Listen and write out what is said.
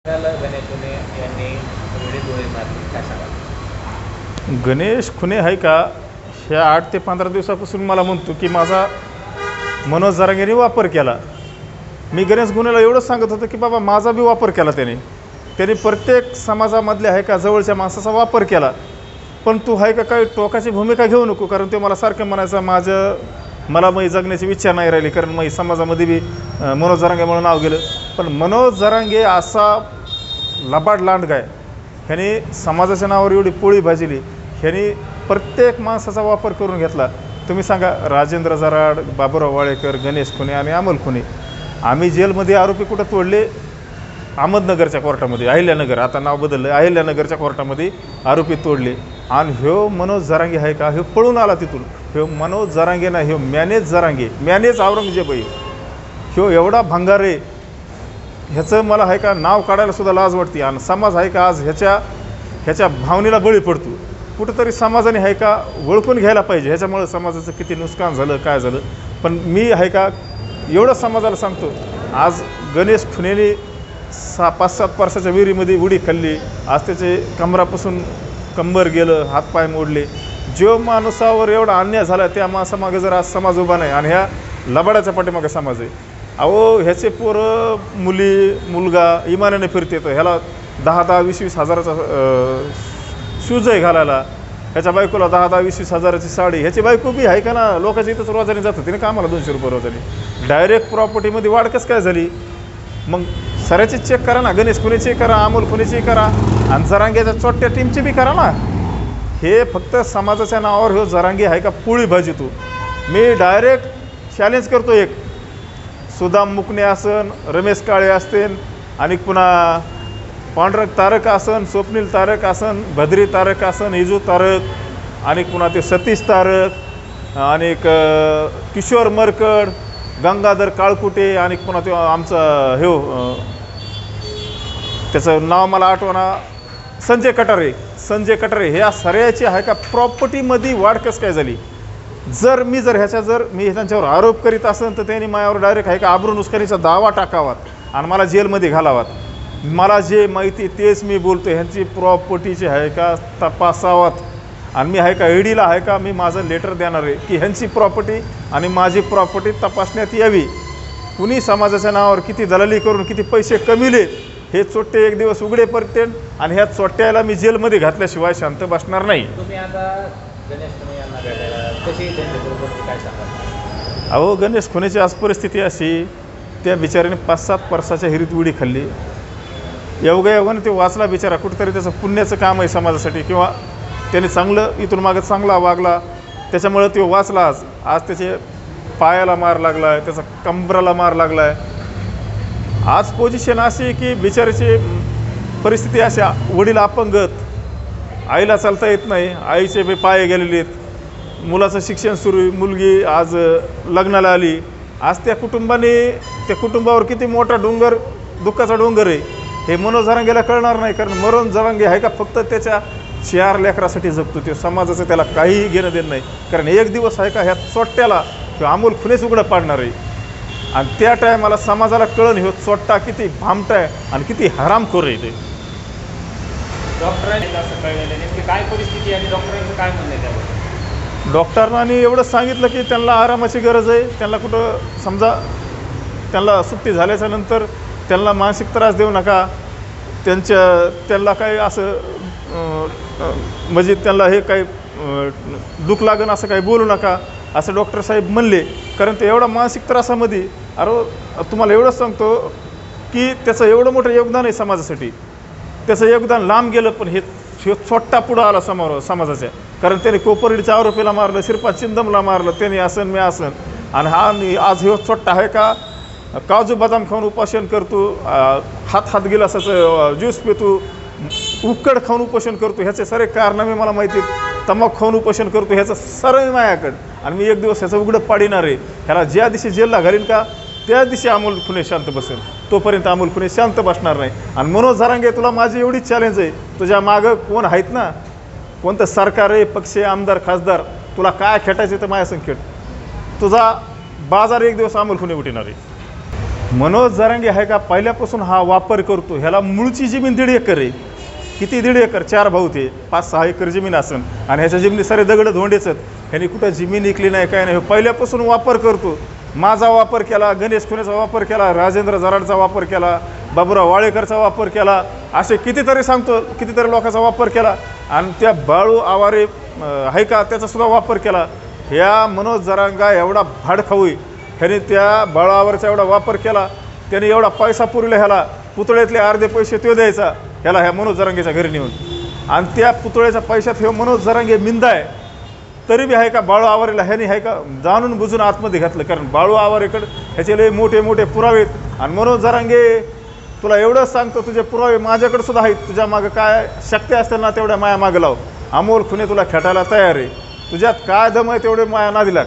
गणेश खुने यांनी वेळी गोळी मारली, काय सांगाल? गणेश खुने आहे का ह्या 8 ते 15 दिवसापासून मला म्हणतो की माझा मनोज जरांगेने वापर केला. मी गणेश खुनेला एवढंच सांगत होतो की बाबा माझा बी वापर केला त्याने प्रत्येक समाजामधले आहे का जवळच्या माणसाचा वापर केला. पण तू आहे का काही टोकाची भूमिका घेऊ नको, कारण ते मला सारखं म्हणायचं मला मी जगण्याची इच्छा नाही राहिली, कारण मी समाजामध्ये बी मनोज जरांगे म्हणून नाव गेलं. पण मनोज जरांगे असा लबाड लांडगा आहे, ह्याने समाजाच्या नावावर एवढी पोळी भाजली, ह्याने प्रत्येक माणसाचा वापर करून घेतला. तुम्ही सांगा, राजेंद्र जराड, बाबूराव वाळेकर, गणेश खुने आणि अमोल खुने, आम्ही जेलमध्ये आरोपी कुठं तोडले? अहमदनगरच्या कोर्टामध्ये, अहिल्यानगर, आता नाव बदललं, अहिल्यानगरच्या कोर्टामध्ये आरोपी तोडले. आणि ह्यो मनोज जरांगे आहे का, ह्यो पळून आला तिथून. ह्यो मनोज जरांगे ना, ह्यो मॅनेज जरांगे, मॅनेज औरंगजेब आहे. ह्यो एवढा भंगार आहे, ह्याचं मला आहे का नाव काढायला सुद्धा लाज वाटते. आणि समाज आहे का आज ह्याच्या भावनेला बळी पडतो. कुठंतरी समाजाने आहे का ओळखून घ्यायला पाहिजे, ह्याच्यामुळं समाजाचं किती नुकसान झालं, काय झालं. पण मी आहे का एवढं समाजाला सांगतो, आज गणेश खुनेने 5-7 वर्षाच्या विहिरीमध्ये उडी खाल्ली, आज त्याचे कमरापासून कंबर गेलं, हातपाय मोडले. जो माणसावर एवढा अन्याय झाला त्या माणसामागे जर आज समाज उभा नाही, आणि ह्या लबाडाच्या पाठीमागे समाज आहे. अहो ह्याचे पोरं, मुलगा इमानाने फिरते, तर ह्याला 10-20 हजाराचा शूज आहे घालायला, ह्याच्या बायकोला 10-20 हजाराची साडी. ह्याची बायको बी आहे का ना, लोकांच्या इथंच रोजाने जात होती ना कामाला, 200 रुपये रोजाने. डायरेक्ट प्रॉपर्टीमध्ये वाढ कसं काय झाली? मग सऱ्याची चेक करा ना, गणेश खुनेची करा, अमोल खुनेची करा, आणि जरांगेच्या चोट्या टीमची बी करा ना. हे फक्त समाजाच्या नावावर ह्यो जरांगे आहे का पोळी भाजितो. मी डायरेक्ट चॅलेंज करतो, एक सुदाम मुकणे असन, रमेश काळे असतील, आणि पुन्हा पांडुरंग तारक असन, स्वप्नील तारक असन, भद्री तारक असन, इजू तारक, आणि पुन्हा ते सतीश तारक, आणि किशोर मरकड, गंगाधर काळकुटे, आणि पुन्हा तो आमचा त्याचं नाव मला आठवना, संजय कटारे. ह्या सगळ्याची आहे का प्रॉपर्टीमध्ये वाढ कसं काय झाली? जर मी त्यांच्यावर आरोप करीत असेल तर त्यांनी माझ्यावर डायरेक्ट आहे का आबरू नुस्कानीचा दावा टाकावात आणि मला जेलमध्ये घालावात. मला जे माहिती तेच मी बोलतो. ह्यांची प्रॉपर्टीची आहे का तपासावात, आणि मी आहे का ईडीला आहे का मी माझं लेटर देणार आहे की ह्यांची प्रॉपर्टी आणि माझी प्रॉपर्टी तपासण्यात यावी. कुणी समाजाच्या नावावर किती दलाली करून किती पैसे कमिले, हे चोट्टे एक दिवस उघडे पडतील, आणि ह्या चोट्ट्याला मी जेलमध्ये घातल्याशिवाय शांत बसणार नाही. तुम्ही आता गणेश खुने यांना भेटायला कशी त्यांच्याबरोबर काय सांगाल? अहो गणेश खुनेची आज परिस्थिती अशी, त्या बिचाऱ्याने 5-7 वर्षाच्या हिरीत उडी खाल्ली. योगायोगाने ते वाचला बिचारा, कुठंतरी त्याचं पुण्याचं काम आहे समाजासाठी, किंवा त्याने इथून मागं चांगला वागला, त्याच्यामुळं तो वाचला. आज त्याचे पायाला मार लागला आहे, त्याचा कंबराला मार लागला आहे. आज पोझिशन अशी की बिचाराची परिस्थिती अशी, वडील अपंगत, आईला चालता येत नाही, आईचे बी पाय गेलेले आहेत, मुलाचं शिक्षण सुरू आहे, मुलगी आज लग्नाला आली. आज त्या कुटुंबावर किती मोठा दुःखाचा डोंगर आहे, हे मनोज जरांगेला कळणार नाही. कारण मनोज जरांगे आहे का फक्त त्याच्या 4 लेकरासाठी जगतो. ते समाजाचं त्याला काहीही घेणं देणं नाही. कारण एक दिवस आहे का ह्या चोट्ट्याला किंवा अमोल खुनेच उघडं पाडणार आहे, आणि त्या टायमाला समाजाला कळण ह्यो चोट्टा किती भामटा आहे आणि किती हरामखोर आहे. ते डॉक्टरांनी असं कळलेलं नेमकी काय परिस्थिती आणि डॉक्टरांचं काय म्हणणं आहे त्याबद्दल? डॉक्टरांनी एवढं सांगितलं की त्यांना आरामाची गरज आहे. त्यांना कुठं समजा त्यांना सुट्टी झाल्याच्या नंतर त्यांना मानसिक त्रास देऊ नका, त्यांना काही असं म्हणजे त्यांना हे काही दुःख लागन असं काही बोलू नका, असं डॉक्टर साहेब म्हणले. कारण ते एवढा मानसिक त्रासामध्ये, तुम्हाला एवढंच सांगतो की त्याचं एवढं मोठं योगदान आहे समाजासाठी. त्याचं योगदान लांब गेलं, पण हे छोटा पुढं आला समाजाच्या. कारण त्याने कोपर्डीच्या आरोपीला मारलं, शिरपा चिंदमला मारलं, त्याने असन मी असन. आणि आज ह्यो छोटा आहे का काजू बदाम खाऊन उपोषण करतो, हात गिलासाचं ज्यूस पितो, उक्कड खाऊन उपोषण करतो. ह्याचे सारे कारनामे मला माहिती आहेत. तंबाखू खाऊन उपोषण करतो, ह्याचं सरळ माझ्याकडं, आणि मी एक दिवस ह्याचं उघडं पाडिणार आहे. ह्याला ज्या दिवशी जेलला घालीन का त्या दिवशी अमोल खुने शांत बसेल, तोपर्यंत अमोल खुने शांत बसणार नाही. आणि मनोज जरांगे, तुला माझी एवढीच चॅलेंज आहे, तुझ्या मागं कोण आहेत ना, कोणतं सरकार आहे, पक्ष आहे, आमदार खासदार, तुला काय खेटायचं तर माझ्या संखेट. तुझा बाजार एक दिवस अमोल खुने उठणार आहे. मनोज जरांगे आहे का पहिल्यापासून हा वापर करतो. ह्याला मूळची जमीन 1.5 एकर आहे. किती 1.5 एकर? 4 भाऊ ते 5-6 एकर जमीन असन आणि ह्याच्या जमिनी सारे दगड धोंडेच आहेत. ह्याने कुठं जमीन विकली नाही, काय नाही. पहिल्यापासून वापर करतो. माझा वापर केला, गणेश खुनेचा वापर केला, राजेंद्र जराडचा वापर केला, बाबूराव वाळेकरचा वापर केला, असे कितीतरी सांगतो, कितीतरी लोकांचा वापर केला. आणि त्या बाळू आवारे आहे का त्याचासुद्धा वापर केला. ह्या मनोज जरांगा एवढा भाडखाऊ आहे. ह्याने त्या बाळू आवारचा एवढा वापर केला. त्याने एवढा पैसा पुरवला ह्याला. पुतळ्यातले अर्धे पैसे तो द्यायचा ह्याला, ह्या मनोज जरांगेच्या घरी नेऊन. आणि त्या पुतळ्याच्या पैशात हे मनोज जरांगे मिंदा आहे. तरी बी आहे का बाळू आवारेला ह्याने आहे का जाणून बुजून आतमध्ये घातलं. कारण बाळू आवारेकडे ह्याचे लय मोठे मोठे पुरावे आहेत. आणि मनोज जरांगे तुला एवढंच सांगतो, तुझे पुरावे माझ्याकडे सुद्धा आहेत. तुझ्या मागं काय शक्ती असतील ना तेवढ्या माया मागं लाव. अमोल खुने तुला खेटायला तयार आहे. तुझ्यात काय दम आहे तेवढे माया ना दिला.